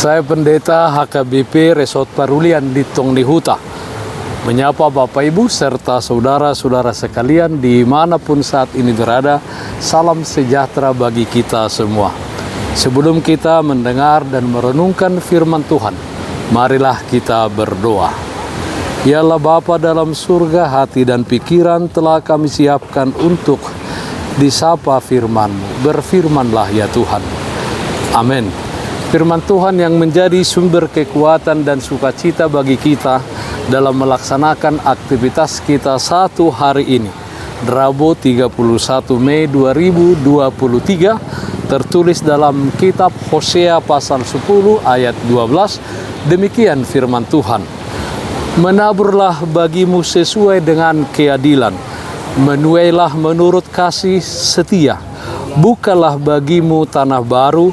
Saya Pendeta HKBP Resort Parulian di Tongnihuta menyapa Bapak Ibu serta saudara-saudara sekalian dimanapun saat ini berada. Salam sejahtera bagi kita semua. Sebelum kita mendengar dan merenungkan firman Tuhan, marilah kita berdoa. Ya Allah Bapa dalam surga, hati dan pikiran telah kami siapkan untuk disapa firman-Mu. Berfirmanlah ya Tuhan. Amin. Firman Tuhan yang menjadi sumber kekuatan dan sukacita bagi kita dalam melaksanakan aktivitas kita satu hari ini. Rabu 31 Mei 2023 tertulis dalam kitab Hosea pasal 10 ayat 12. Demikian firman Tuhan. Menaburlah bagimu sesuai dengan keadilan, menuailah menurut kasih setia. Bukalah bagimu tanah baru,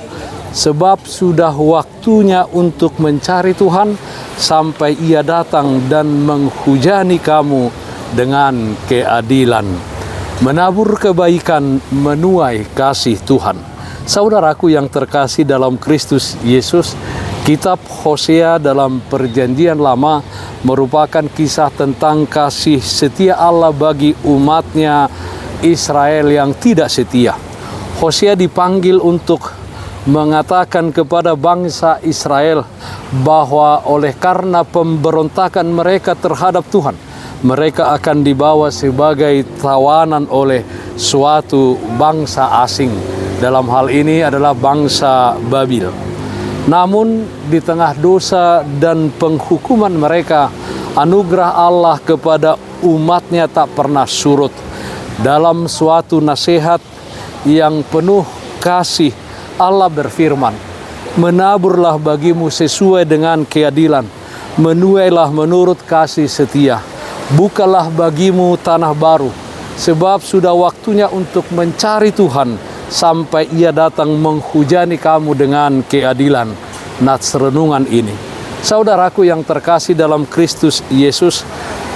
sebab sudah waktunya untuk mencari Tuhan sampai Ia datang dan menghujani kamu dengan keadilan. Menabur kebaikan, menuai kasih Tuhan. Saudaraku yang terkasih dalam Kristus Yesus, kitab Hosea dalam Perjanjian Lama merupakan kisah tentang kasih setia Allah bagi umatnya Israel yang tidak setia. Hosea dipanggil untuk mengatakan kepada bangsa Israel bahwa oleh karena pemberontakan mereka terhadap Tuhan, mereka akan dibawa sebagai tawanan oleh suatu bangsa asing. Dalam hal ini adalah bangsa Babil. Namun di tengah dosa dan penghukuman mereka, anugerah Allah kepada umatnya tak pernah surut. Dalam suatu nasihat yang penuh kasih, Allah berfirman, menaburlah bagimu sesuai dengan keadilan, menuailah menurut kasih setia. Bukalah bagimu tanah baru, sebab sudah waktunya untuk mencari Tuhan sampai Ia datang menghujani kamu dengan keadilan. Nats renungan ini, saudaraku yang terkasih dalam Kristus Yesus,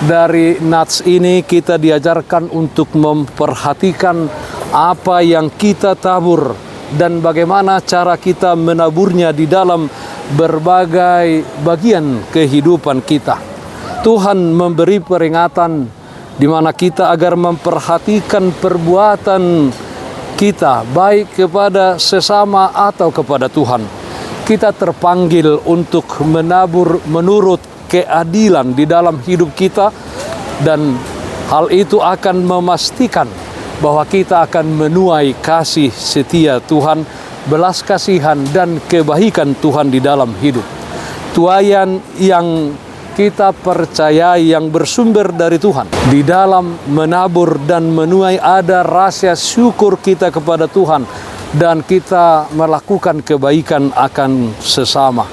dari nats ini kita diajarkan untuk memperhatikan apa yang kita tabur dan bagaimana cara kita menaburnya di dalam berbagai bagian kehidupan kita. Tuhan memberi peringatan di mana kita agar memperhatikan perbuatan kita, baik kepada sesama atau kepada Tuhan. Kita terpanggil untuk menabur menurut keadilan di dalam hidup kita, dan hal itu akan memastikan bahwa kita akan menuai kasih setia Tuhan, belas kasihan dan kebaikan Tuhan di dalam hidup. Tuaian yang kita percayai yang bersumber dari Tuhan. Di dalam menabur dan menuai ada rasa syukur kita kepada Tuhan, dan kita melakukan kebaikan akan sesama.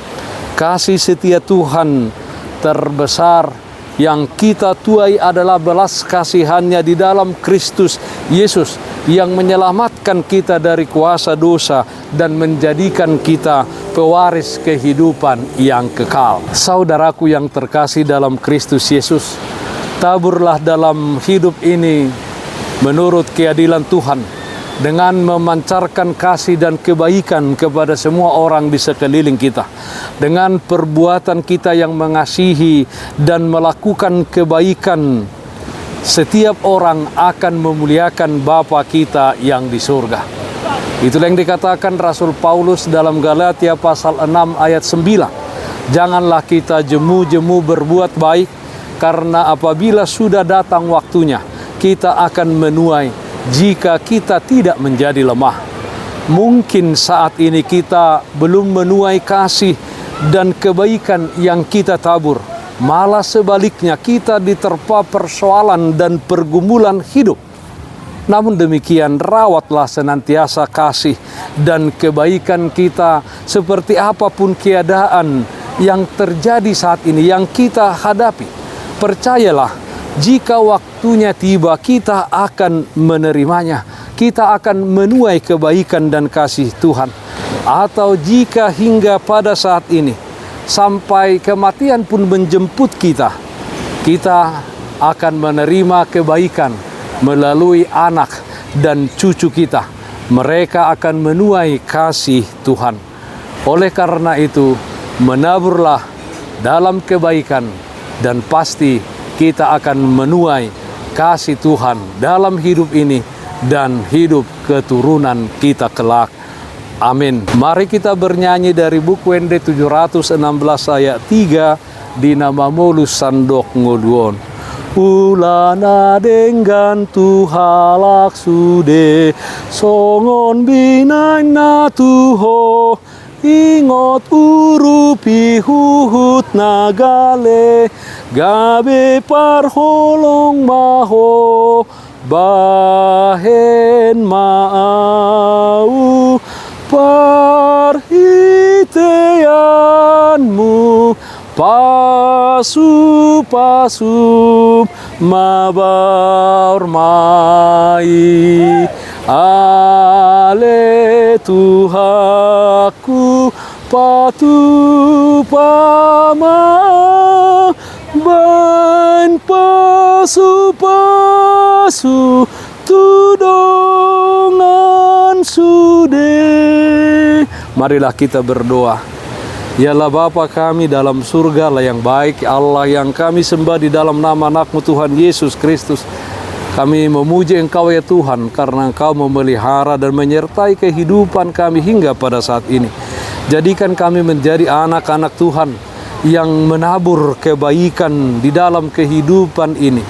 Kasih setia Tuhan terbesar yang kita tuai adalah belas kasihannya di dalam Kristus Yesus yang menyelamatkan kita dari kuasa dosa dan menjadikan kita pewaris kehidupan yang kekal. Saudaraku yang terkasih dalam Kristus Yesus, taburlah dalam hidup ini menurut keadilan Tuhan dengan memancarkan kasih dan kebaikan kepada semua orang di sekeliling kita. Dengan perbuatan kita yang mengasihi dan melakukan kebaikan, setiap orang akan memuliakan Bapa kita yang di surga. Itulah yang dikatakan Rasul Paulus dalam Galatia pasal 6 ayat 9. Janganlah kita jemu-jemu berbuat baik, karena apabila sudah datang waktunya, kita akan menuai jika kita tidak menjadi lemah. Mungkin saat ini kita belum menuai kasih dan kebaikan yang kita tabur. Malah sebaliknya kita diterpa persoalan dan pergumulan hidup. Namun demikian, rawatlah senantiasa kasih dan kebaikan kita seperti apapun keadaan yang terjadi saat ini, yang kita hadapi. Percayalah, jika waktunya tiba, kita akan menerimanya. Kita akan menuai kebaikan dan kasih Tuhan. Atau jika hingga pada saat ini, sampai kematian pun menjemput kita, kita akan menerima kebaikan melalui anak dan cucu kita. Mereka akan menuai kasih Tuhan. Oleh karena itu, menaburlah dalam kebaikan, dan pasti kita akan menuai kasih Tuhan dalam hidup ini dan hidup keturunan kita kelak. Amin. Mari kita bernyanyi dari buku ND 716 ayat 3 di nama mulus sandok ngoduon. Ulana dengan tuhalak sude songon binain na tuho ingot urupi huhut nagale gabe parholong maho bahen maau parhiteanmu pasu mabar mai ale Tuhaku patu pama ban pasu tudongan sude. Marilah kita berdoa. Yalah Bapa kami dalam surga lah yang baik, Allah yang kami sembah di dalam nama anak-Mu Tuhan Yesus Kristus. Kami memuji Engkau ya Tuhan, karena Engkau memelihara dan menyertai kehidupan kami hingga pada saat ini. Jadikan kami menjadi anak-anak Tuhan yang menabur kebaikan di dalam kehidupan ini.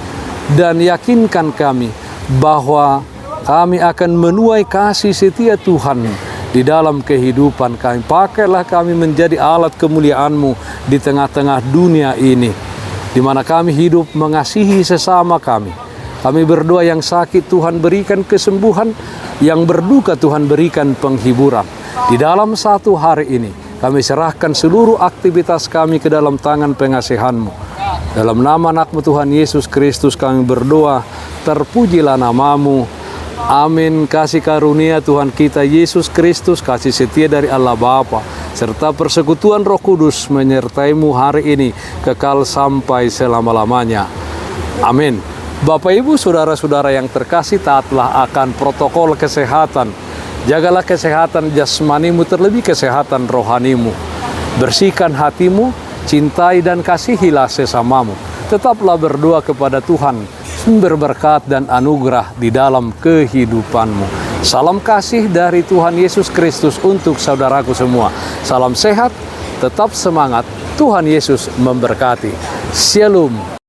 Dan yakinkan kami bahwa kami akan menuai kasih setia Tuhan di dalam kehidupan kami. Pakailah kami menjadi alat kemuliaan-Mu di tengah-tengah dunia ini, di mana kami hidup mengasihi sesama kami. Kami berdoa yang sakit Tuhan berikan kesembuhan, yang berduka Tuhan berikan penghiburan. Di dalam satu hari ini, kami serahkan seluruh aktivitas kami ke dalam tangan pengasihan-Mu. Dalam nama anak-Mu Tuhan Yesus Kristus kami berdoa, terpujilah nama-Mu. Amin. Kasih karunia Tuhan kita Yesus Kristus, kasih setia dari Allah Bapa, serta persekutuan Roh Kudus menyertai-Mu hari ini kekal sampai selama-lamanya. Amin. Bapak Ibu saudara-saudara yang terkasih, taatlah akan protokol kesehatan. Jagalah kesehatan jasmanimu, terlebih kesehatan rohanimu. Bersihkan hatimu, cintai dan kasihilah sesamamu. Tetaplah berdoa kepada Tuhan, sumber berkat dan anugerah di dalam kehidupanmu. Salam kasih dari Tuhan Yesus Kristus untuk saudaraku semua. Salam sehat, tetap semangat, Tuhan Yesus memberkati. Shalom.